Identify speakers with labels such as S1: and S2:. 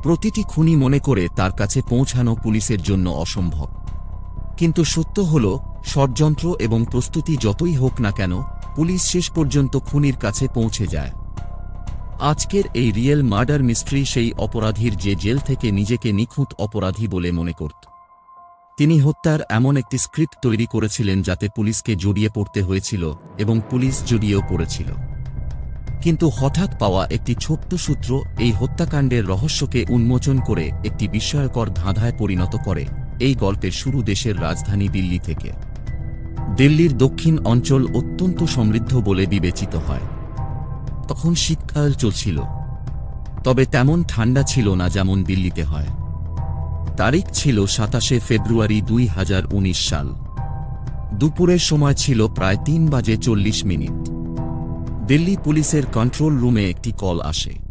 S1: প্রতিটি খুনি মনে করে তার কাছে পৌঁছানো পুলিশের জন্য অসম্ভব। কিন্তু সত্য হল, ষড়যন্ত্র এবং প্রস্তুতি যতই হোক না কেন, পুলিশ শেষ পর্যন্ত খুনির কাছে পৌঁছে যায়। আজকের এই রিয়েল মার্ডার মিস্ট্রি সেই অপরাধীর যে জেল থেকে নিজেকে নিখুঁত অপরাধী বলে মনে করত। তিনি হত্যার এমন একটি স্ক্রিপ্ট তৈরি করেছিলেন যাতে পুলিশকে জড়িয়ে পড়তে হয়েছিল এবং পুলিশ জড়িয়েও পড়েছিল। কিন্তু হঠাৎ পাওয়া একটি ছোট্ট সূত্র এই হত্যাকাণ্ডের রহস্যকে উন্মোচন করে একটি বিস্ময়কর ধাঁধায় পরিণত করে। এই গল্পের শুরু দেশের রাজধানী দিল্লি থেকে। দিল্লির দক্ষিণ অঞ্চল অত্যন্ত সমৃদ্ধ বলে বিবেচিত হয়। তখন শীতকাল চলছিল, তবে তেমন ঠান্ডা ছিল না যেমন দিল্লিতে হয়। তারিখ ছিল 27শে ফেব্রুয়ারি 2019 সাল। দুপুরের সময় ছিল প্রায় 3:40। দিল্লি পুলিশের কন্ট্রোল রুমে একটি কল আসে।